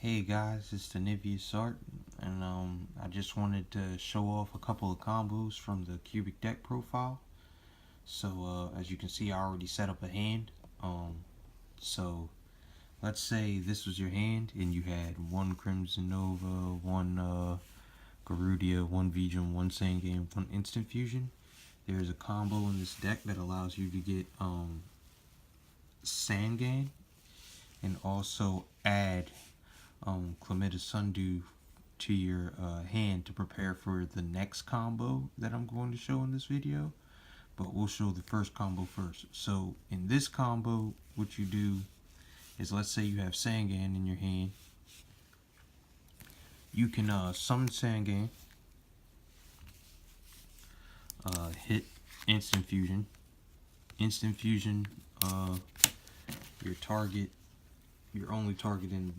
Hey guys, it's the Nivius Art, and I just wanted to show off a couple of combos from the Cubic deck profile. So as you can see, I already set up a hand. So let's say this was your hand, and you had one Crimson Nova, one Garudia, one Vijum, one Sangame, one Instant Fusion. There's a combo in this deck that allows you to get Sangame and also add Clematis Sundew to your hand to prepare for the next combo that I'm going to show in this video. But we'll show the first combo first. So in this combo, what you do is, let's say you have Sangame in your hand. You can summon Sangame, hit Instant Fusion. Instant Fusion, your only target in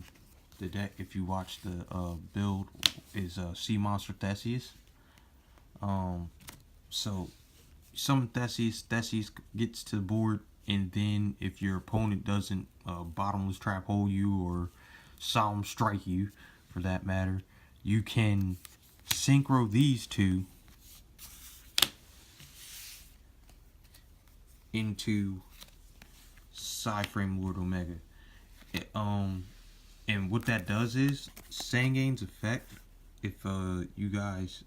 the deck, if you watch the build, is Sea Monster Theseus. So summon Theseus. Theseus gets to the board, and then if your opponent doesn't bottomless trap hole you or solemn strike you, for that matter, you can synchro these two into Psyframe Lord Omega. And what that does is, Sangame's effect, if you guys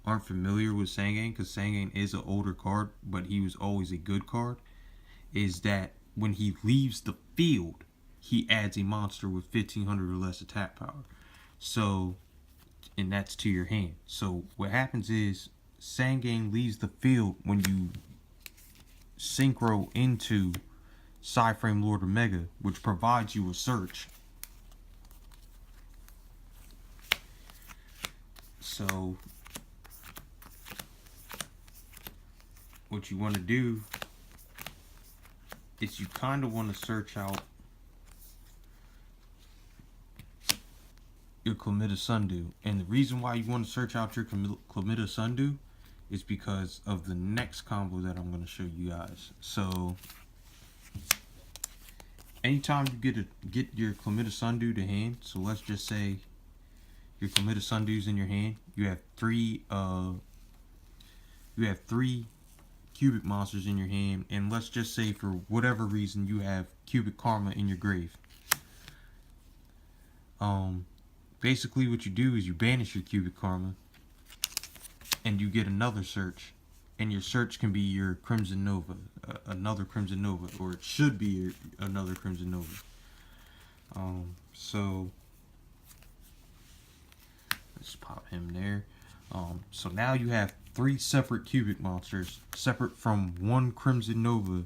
aren't familiar with Sangame, because Sangame is an older card, but he was always a good card, is that when he leaves the field, he adds a monster with 1500 or less attack power. So, and that's to your hand. So what happens is, Sangame leaves the field when you synchro into Psyframe Lord Omega, which provides you a search. So what you want to do is, you kind of want to search out your Clematis Sundew. And the reason why you want to search out your Clematis Sundew is because of the next combo that I'm going to show you guys. So anytime you get your Clematis Sundew to hand, so let's just say your Clematis Sundew's in your hand, you have three cubic monsters in your hand, and let's just say for whatever reason you have cubic karma in your grave. Basically what you do is you banish your cubic karma and you get another search, and your search can be your Crimson Nova, another Crimson Nova, or it should be another Crimson Nova. So let's pop him there. So now you have three separate cubic monsters, separate from one Crimson Nova,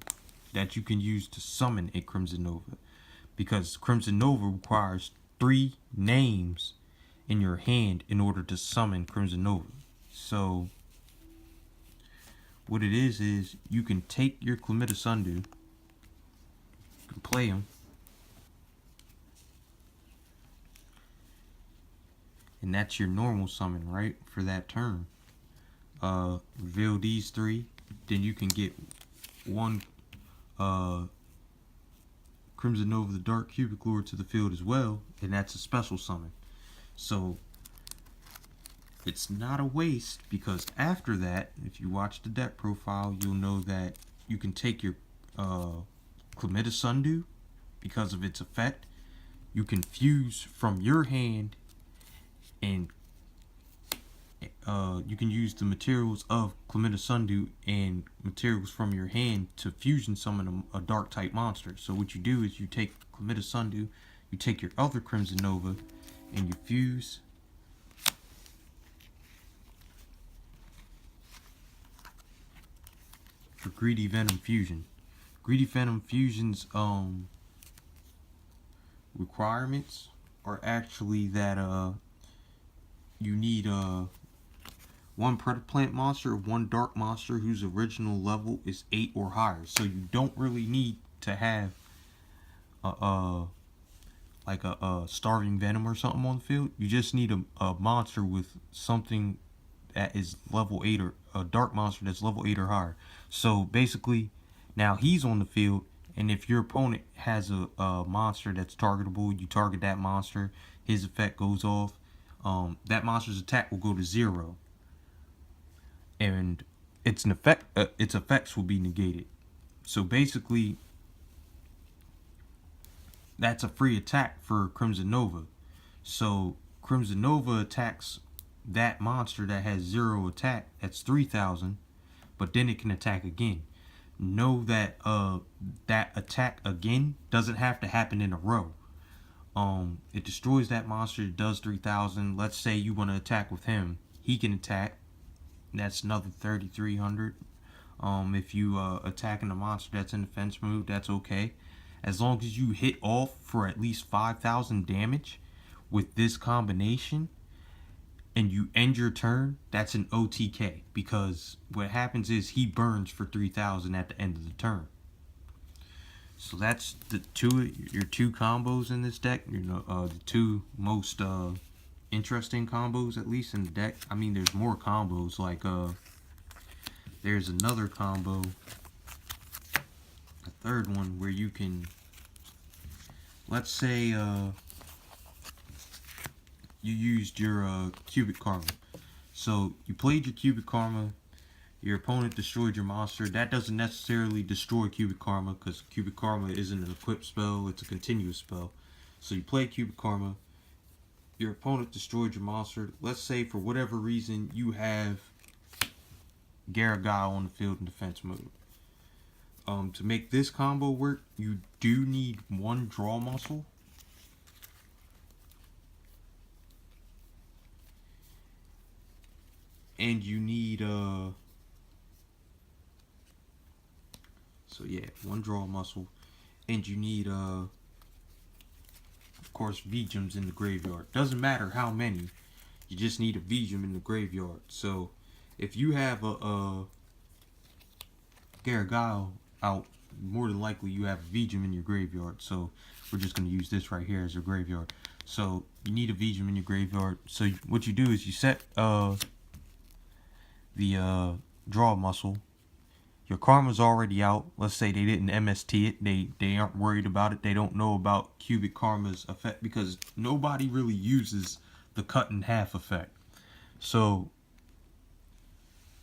that you can use to summon a Crimson Nova, because Crimson Nova requires 3 names in your hand in order to summon Crimson Nova. So what it is you can take your Clematis Sundew, you can play him, and that's your normal summon, right, for that turn. Reveal these 3, then you can get one Crimson Nova the Dark Cubic Lord to the field as well, and that's a special summon. So it's not a waste, because after that, if you watch the deck profile, you'll know that you can take your Clematis Sundew, because of its effect. You can fuse from your hand, and you can use the materials of Clematis Sundew and materials from your hand to fusion summon a dark type monster. So what you do is, you take Clematis Sundew, you take your other Crimson Nova, and you fuse for Greedy Venom Fusion. Greedy Venom Fusion's requirements are actually that you need one Predaplant monster, one dark monster whose original level is 8 or higher. So you don't really need to have like a Starving Venom or something on the field. You just need a monster with something that is level 8, or a dark monster that's level 8 or higher. So basically, now he's on the field, And if your opponent has a monster that's targetable, you target that monster, his effect goes off. That monster's attack will go to 0, and its effects will be negated. So basically, that's a free attack for Crimson Nova. So Crimson Nova attacks that monster that has 0 attack. That's 3,000, but then it can attack again. Know that that attack again doesn't have to happen in a row. It destroys that monster. It does 3,000. Let's say you want to attack with him. He can attack. That's another 3,300. If you attacking a monster that's in defense mode, that's okay. As long as you hit off for at least 5,000 damage with this combination, and you end your turn, that's an OTK. Because what happens is he burns for 3,000 at the end of the turn. So that's your two combos in this deck. The two most interesting combos, at least in the deck. I mean, there's more combos. Like there's another combo, a third one, where you can, let's say you used your Cubic Karma. So you played your Cubic Karma, your opponent destroyed your monster. That doesn't necessarily destroy Cubic Karma, because Cubic Karma isn't an equipped spell, it's a continuous spell. So you play Cubic Karma, your opponent destroyed your monster. Let's say for whatever reason you have Garagao on the field in defense mode. To make this combo work, you do need one draw muscle. And you need so yeah, one draw muscle, and you need of course V-Gems in the graveyard. Doesn't matter how many, you just need a V-Gem in the graveyard. So if you have a Garagao out, more than likely you have a V-Gem in your graveyard. So we're just going to use this right here as your graveyard. So you need a V-Gem in your graveyard. So what you do is you set the draw muscle. Your Karma's already out. Let's say they didn't MST it. They aren't worried about it. They don't know about Cubic Karma's effect, because nobody really uses the cut in half effect. So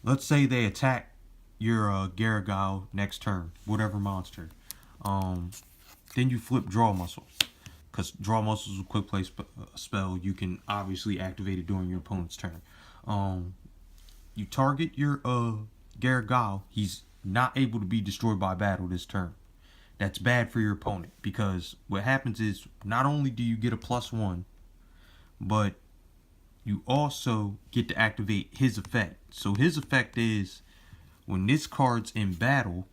let's say they attack your Garagao next turn, whatever monster. Then you flip draw muscle, because draw muscle is a quick play spell. You can obviously activate it during your opponent's turn. You target your Garagao. He's not able to be destroyed by battle this turn. That's bad for your opponent, because what happens is not only do you get a +1, but you also get to activate his effect. So his effect is, when this card's in battle,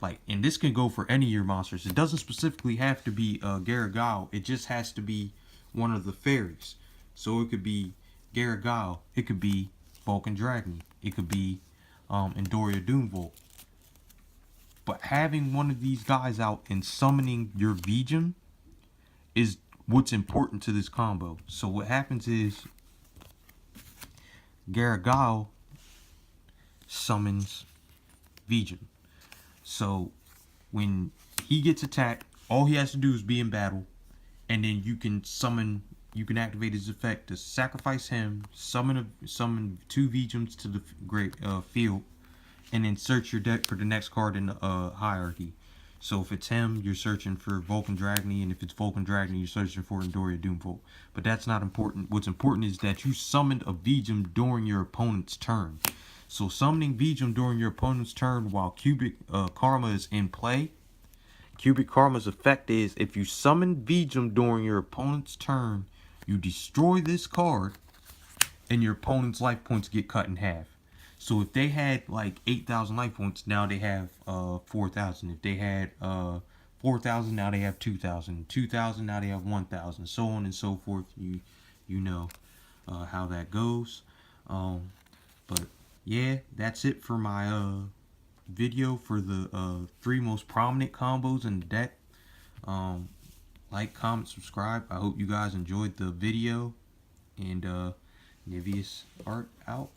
like, and this can go for any of your monsters. It doesn't specifically have to be Garagao. It just has to be one of the fairies. So it could be Garagao. It could be Vulcan Dragony. It could be Andoria Doomvolt. But having one of these guys out and summoning your V-Gem is what's important to this combo. So what happens is Garagao summons V-Gem. So when he gets attacked, all he has to do is be in battle, and then you can activate his effect to sacrifice him, summon 2 V-Gems to the field, and then search your deck for the next card in the hierarchy. So if it's him, you're searching for Vulcan Dragony, and if it's Vulcan Dragony, you're searching for Andoria Doomvolt. But that's not important. What's important is that you summoned a V-Gem during your opponent's turn. So summoning V-Gem during your opponent's turn while Cubic Karma is in play, Cubic Karma's effect is, if you summon V-Gem during your opponent's turn, you destroy this card, and your opponent's life points get cut in half. So if they had like 8,000 life points, now they have 4,000. If they had 4,000, now they have 2,000. 2,000, now they have 1,000. So on and so forth. You know how that goes. But yeah, that's it for my video for the 3 most prominent combos in the deck. Like, comment, subscribe. I hope you guys enjoyed the video. And Nivius Art out.